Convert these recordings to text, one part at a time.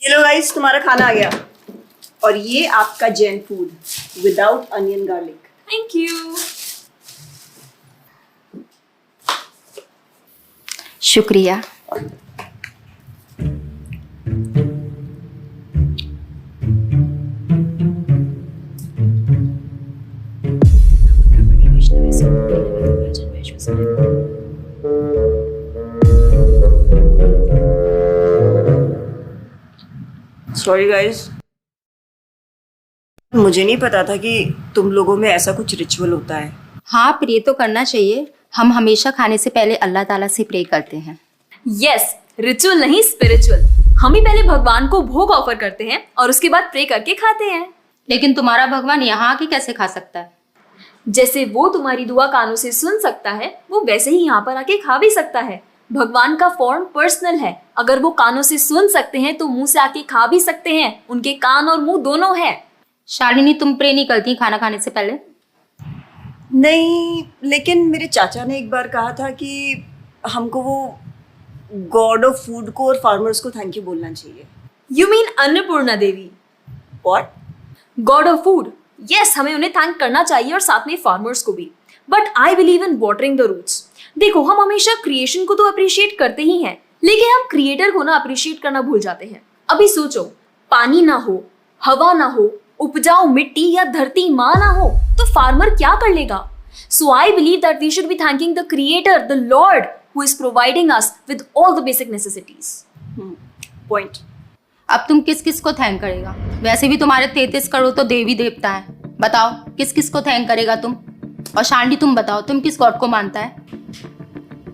ये लो गाइस, तुम्हारा खाना आ गया। और ये आपका Jain food without onion garlic. Thank you. शुक्रिया। सॉरी गाइस, मुझे नहीं पता था कि तुम लोगों में ऐसा कुछ रिचुअल होता है। हाँ, प्रे तो करना चाहिए। हम हमेशा खाने से पहले अल्लाह ताला से प्रे करते हैं। यस, रिचुअल नहीं स्पिरिचुअल। हम ही पहले भगवान को भोग ऑफर करते हैं और उसके बाद प्रे करके खाते हैं। लेकिन तुम्हारा भगवान यहाँ आके कैसे खा सकता है? जैसे वो तुम्हारी दुआ कानों से सुन सकता है, वो वैसे ही यहाँ पर आके खा भी सकता है। भगवान का फॉर्म पर्सनल है। अगर वो कानों से सुन सकते हैं तो मुंह से आके खा भी सकते हैं। उनके कान और मुंह दोनों है। शालिनी, तुम प्रे नहीं करती खाना खाने से पहले? नहीं, लेकिन मेरे चाचा ने एक बार कहा था कि हमको वो गॉड ऑफ फूड को और फार्मर्स को थैंक यू बोलना चाहिए। You mean Annapurna Devi? What? God of food. Yes, हमें उन्हें थैंक करना चाहिए और साथ में फार्मर्स को भी। But I believe in watering the roots. देखो, हम हमेशा क्रिएशन को तो अप्रिशिएट करते ही हैं, लेकिन हम क्रिएटर को ना अप्रिशिएट करना भूल जाते हैं। अभी सोचो, पानी ना हो, हवा ना हो, उपजाऊ मिट्टी या धरती माँ ना हो, तो फार्मर क्या कर लेगा? So I believe that we should be thanking the creator, the lord who is providing us with all the basic necessities. Point. अब तुम किस किस को थैंक करेगा? वैसे भी तुम्हारे 33 करोड़ तो देवी देवता है। बताओ, किस किस को थैंक करेगा तुम? और शालिनी, तुम बताओ, तुम किस गॉड को मानता है?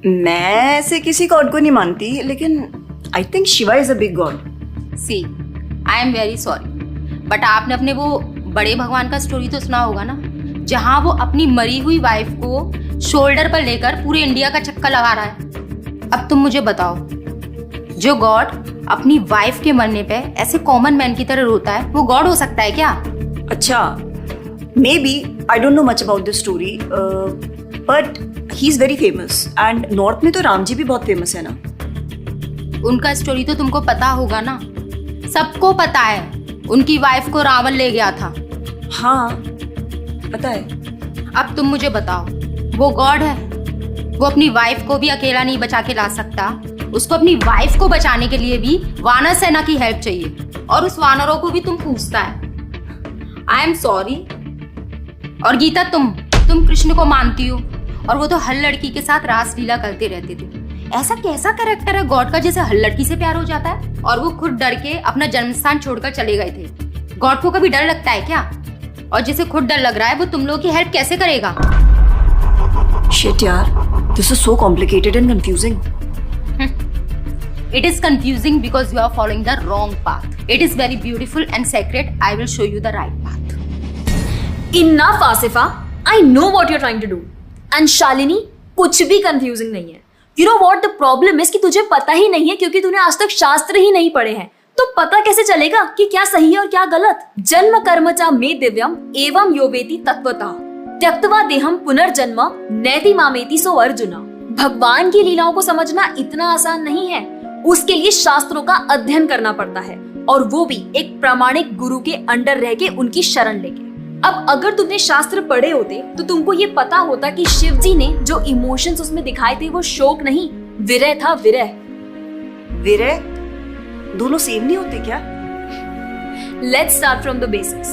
मैं ऐसे किसी गॉड को नहीं मानती, लेकिन I think Shiva is a big god. See, I am very sorry, but आपने अपने वो बड़े भगवान का स्टोरी तो सुना होगा ना, जहाँ वो अपनी मरी हुई वाइफ को शोल्डर पर लेकर पूरे इंडिया का चक्कर लगा रहा है। अब तुम मुझे बताओ, जो गॉड अपनी वाइफ के मरने पे ऐसे कॉमन मैन की तरह रोता है, वो गॉड हो सकता है क्या? अच्छा, may be, I don't know much about this story, but he is very famous. And north में तो राम जी भी बहुत फेमस है ना। उनका स्टोरी तो तुमको पता होगा ना, सबको पता है। उनकी वाइफ को रावण ले गया था। हाँ, पता है। अब तुम मुझे बताओ, वो गॉड है? वो अपनी वाइफ को भी अकेला नहीं बचा के ला सकता। उसको अपनी वाइफ को बचाने के लिए भी वानर सेना की हेल्प चाहिए, और उस वानरों को भी तुम पूछता है। I am sorry. और गीता, तुम कृष्ण को मानती हो, और वो तो हर लड़की के साथ रासलीला करते रहते थे। ऐसा कैसा कैरेक्टर है गॉड का जैसे हर लड़की से प्यार हो जाता है? और वो खुद डर के अपना जन्मस्थान छोड़कर चले गए थे। गॉड को कभी डर लगता है क्या? और जिसे खुद डर लग रहा है, वो तुम लोगों की हेल्प कैसे करेगा? शिट यार, this is so complicated and confusing. It is confusing because you are following the wrong path. It is very beautiful and sacred. I will show you the right path. Enough, Asifa. I know what you're trying to do. And Shalini, कुछ भी confusing नहीं है। You know what the problem is कि तुझे पता ही नहीं है, क्योंकि तूने आज तक शास्त्र ही नहीं पढ़े हैं। तो पता कैसे चलेगा कि क्या सही है और क्या गलत? जन्म कर्म चा मे दिव्यम एवं योवेति तत्वतः त्यक्त्वा देहम पुनर्जन्म नैति मामेति सो अर्जुना। भगवान की लीलाओं को समझना इतना आसान नहीं है। उसके लिए शास्त्रों का अध्ययन करना पड़ता है, और वो भी एक प्रामाणिक गुरु के अंडर रह के, उनकी शरण लेके। अब अगर तुमने शास्त्र पढ़े होते तो तुमको ये पता होता कि शिव जी ने जो इमोशंस उसमें दिखाए थे वो शोक नहीं, विरह था। विरह विरह दोनों सेम नहीं होते क्या? Let's start from the basics.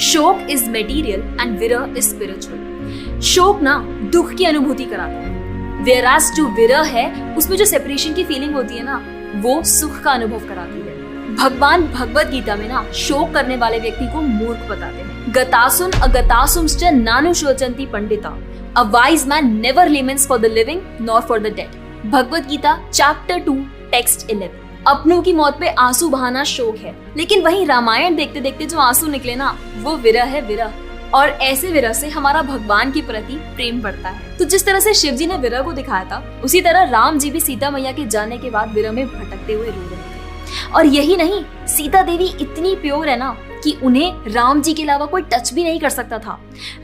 शोक इज मटेरियल एंड विरह इज स्पिरिचुअल। शोक ना दुख की अनुभूति कराता है, वेरास जो विरह है उसमें जो सेपरेशन की फीलिंग होती है ना, वो सुख का अनुभव कराती है। भगवान भगवत गीता में ना शोक करने वाले व्यक्ति को मूर्ख बताते हैं। गतासुन अगतासुंश्च नानुशोचन्ति पंडिता। A wise man never laments for the living nor for the dead. Bhagavad Gita chapter 2 text 11। अपनों की मौत पे आंसू बहाना शोक है, लेकिन वहीं रामायण देखते देखते जो आंसू निकले ना, वो विरह है, विरह। और ऐसे विरह से हमारा भगवान के प्रति प्रेम बढ़ता है। तो जिस तरह से शिव जी ने विरह को दिखाया था, उसी तरह राम जी भी सीता मैया के जाने के बाद विरह में भटकते हुए रो रहे थे। और यही नहीं, सीता देवी इतनी प्योर है ना कि उन्हें राम जी के अलावा कोई टच भी नहीं कर सकता था।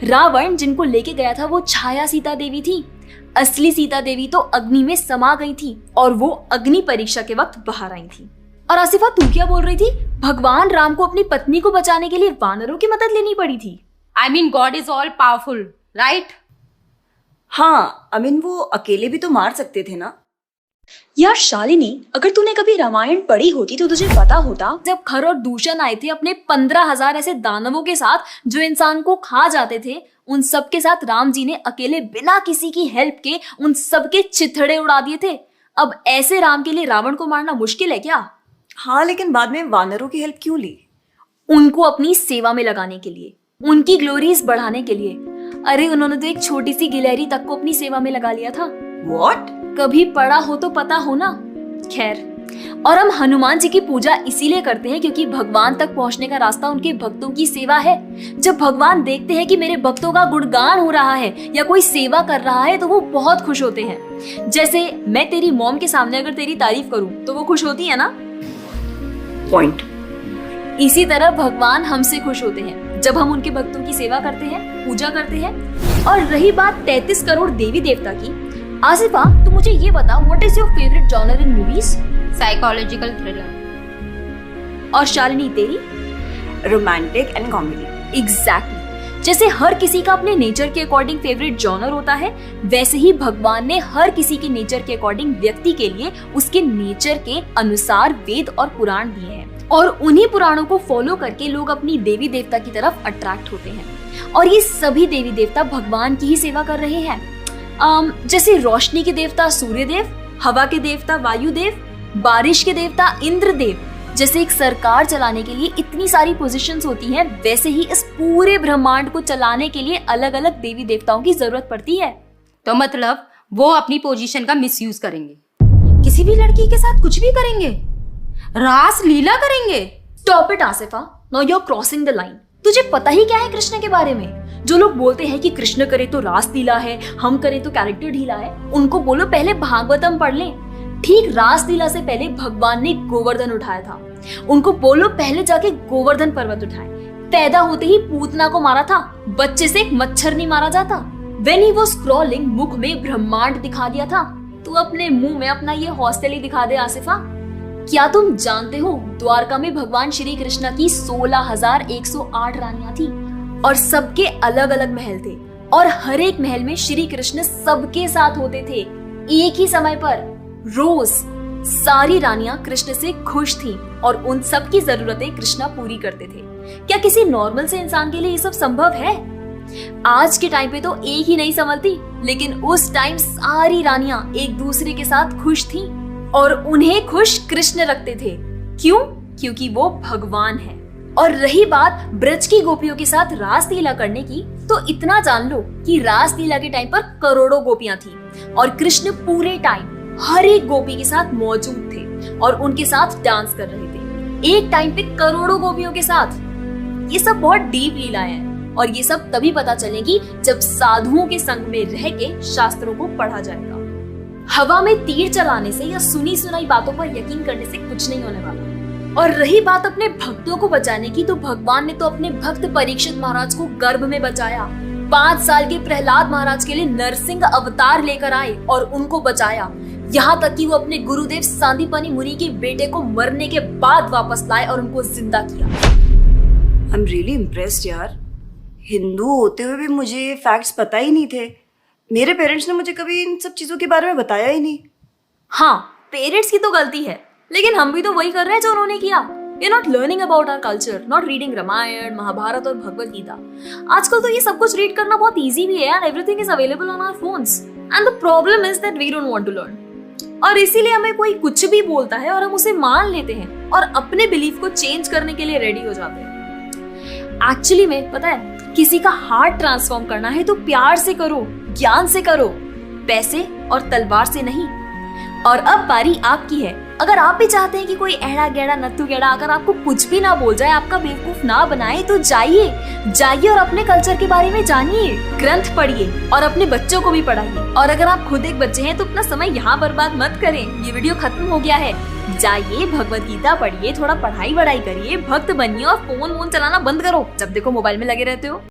रावण जिनको लेके गया था वो छाया सीता देवी थी। असली सीता देवी तो अग्नि में समा गई थी और वो अग्नि परीक्षा के वक्त बाहर आई थी। और आसिफा तू क्या बोल रही थी? भगवान राम को अपनी पत्नी को बचाने के लिए वानरों की मदद लेनी पड़ी थी। I mean God is all powerful, right? हाँ, आई मीन वो अकेले भी तो मार सकते थे ना। यार शालिनी, अगर तूने कभी रामायण पढ़ी होती तो तुझे पता होता जब खर और दूषण आए थे अपने 15,000 ऐसे दानवों के साथ जो इंसान को खा जाते थे, उन सब के साथ राम जी ने अकेले बिना किसी की हेल्प के उन सब के चिथड़े उड़ा दिए थे। अब ऐसे राम के लिए रावण को मारना मुश्किल है क्या? हाँ, लेकिन बाद में वानरों की हेल्प क्यों ली? उनको अपनी सेवा में लगाने के लिए, उनकी ग्लोरीज बढ़ाने के लिए। अरे उन्होंने तो एक छोटी सी गिलहरी तक को अपनी सेवा में लगा लिया था। What? कभी पढ़ा हो तो पता हो ना। खैर, और हम हनुमान जी की पूजा इसीलिए करते हैं क्योंकि भगवान तक पहुंचने का रास्ता उनके भक्तों की सेवा है। जब भगवान देखते हैं कि मेरे भक्तों का गुणगान हो रहा है या कोई सेवा कर रहा है तो वो बहुत खुश होते हैं। जैसे मैं तेरी मॉम के सामने अगर तेरी तारीफ करूं तो वो खुश होती है ना। पॉइंट। इसी तरह भगवान हमसे खुश होते हैं जब हम उनके भक्तों की सेवा करते हैं, पूजा करते हैं। और रही बात 33 करोड़ देवी देवता की, आसिफा तू मुझे ये बता, what is your favourite genre in movies? Psychological thriller. और शालिनी तेरी? Romantic and comedy. एग्जैक्टली। जैसे हर किसी का अपने नेचर के अकॉर्डिंग फेवरेट जॉनर होता है, वैसे ही भगवान ने हर किसी के नेचर के अकॉर्डिंग व्यक्ति के लिए उसके नेचर के अनुसार वेद और पुराण दिए हैं। और उन्हीं पुराणों को फॉलो करके लोग अपनी देवी देवता की तरफ अट्रैक्ट होते हैं। और ये सभी देवी देवता भगवान की ही सेवा कर रहे हैं। जैसे रोशनी के देवता सूर्यदेव, हवा के देवता वायुदेव, बारिश के देवता इंद्रदेव। जैसे एक सरकार चलाने के लिए इतनी सारी पोजीशंस होती हैं, वैसे ही इस पूरे ब्रह्मांड को चलाने के लिए अलग अलग देवी देवताओं की जरूरत पड़ती है। तो मतलब वो अपनी पोजीशन का मिसयूज करेंगे, किसी भी लड़की के साथ कुछ भी करेंगे, रास लीला करेंगे। Stop it Asifa, now you are crossing the line. तुझे पता ही क्या है कृष्ण के बारे में? जो लोग बोलते हैं कि कृष्ण करे तो रास लीला है, हम करे तो कैरेक्टर ढीला है, उनको बोलो पहले भागवतम पढ़ लें। ठीक रास लीला से पहले भगवान ने गोवर्धन उठाया था। उनको बोलो पहले जाके गोवर्धन पर्वत उठाए। पैदा होते ही पूतना को मारा था, बच्चे से एक मच्छर नहीं मारा जाता। When he was crawling, मुख में ब्रह्मांड दिखा दिया था। तू अपने मुंह में अपना ये हॉस्टल ही दिखा दे आसिफा। क्या तुम जानते हो द्वारका में भगवान श्री कृष्ण की 16,108 रानियां थी और सबके अलग अलग महल थे और हर एक महल में श्री कृष्ण सबके साथ होते थे एक ही समय पर। रोज सारी रानियां कृष्ण से खुश थीं और उन सब की जरूरतें कृष्णा पूरी करते थे। क्या किसी नॉर्मल से इंसान के लिए ये सब संभव है? आज के टाइम पे तो एक ही नहीं संभलती, लेकिन उस टाइम सारी रानियां एक दूसरे के साथ खुश थीं और उन्हें खुश कृष्ण रखते थे। क्यों? क्योंकि वो भगवान है। और रही बात ब्रज की गोपियों के साथ रास लीला करने की, तो इतना जान लो कि रास लीला के टाइम पर करोड़ों गोपियां थी और कृष्ण पूरे टाइम हर एक गोपी के साथ मौजूद थे और उनके साथ डांस कर रहे थे एक टाइम पे करोड़ों गोपियों के साथ। ये सब बहुत डीप लीलाएं हैं और ये सब तभी पता चलेगी जब साधुओं के संग में रह के शास्त्रों को पढ़ा जाएगा। हवा में तीर चलाने से या सुनी सुनाई बातों पर यकीन करने से कुछ नहीं होने वाला। और रही बात अपने भक्तों को बचाने की, तो भगवान ने तो अपने भक्त परीक्षित महाराज को गर्भ में बचाया। 5 साल के प्रहलाद महाराज के लिए नरसिंह अवतार लेकर आए और उनको बचाया। यहाँ तक कि वो अपने गुरुदेव सांदीपनी मुनि के बेटे को मरने के बाद वापस लाए और उनको जिंदा किया। आई एम रियली इम्प्रेस्ड यार। हिंदू होते हुए भी मुझे ये फैक्ट्स पता ही नहीं थे। मेरे पेरेंट्स ने मुझे कभी इन सब चीजों के बारे में बताया ही नहीं। हाँ, पेरेंट्स की तो गलती है, लेकिन हम भी तो वही कर रहे हैं जो उन्होंने किया। We are not learning about our culture, not reading Ramayan, Mahabharat और भगवत गीता। आजकल तो ये सब कुछ रीड करना बहुत इजी भी है and everything is available on our phones. And the problem is that we don't want to learn. और इसीलिए हमें कोई कुछ भी बोलता है और हम उसे मान लेते हैं और अपने बिलीफ को चेंज करने के लिए रेडी हो जाते हैं। एक्चुअली में पता है, किसी का हार्ट ट्रांसफॉर्म करना है तो प्यार से करो, ज्ञान से करो, पैसे और तलवार से नहीं। और अब बारी आपकी है। अगर आप भी चाहते हैं कि कोई एड़ा गेड़ा नत्थु गेड़ा अगर आपको कुछ भी ना बोल जाए, आपका बेवकूफ ना बनाए, तो जाइए और अपने कल्चर के बारे में जानिए, ग्रंथ पढ़िए और अपने बच्चों को भी पढ़ाइए। और अगर आप खुद एक बच्चे हैं तो अपना समय यहाँ बर्बाद मत करें। ये वीडियो खत्म हो गया है, जाइए भगवत गीता पढ़िए, थोड़ा पढ़ाई वढ़ाई करिए, भक्त बनिए और फोन वोन चलाना बंद करो। जब देखो मोबाइल में लगे रहते हो।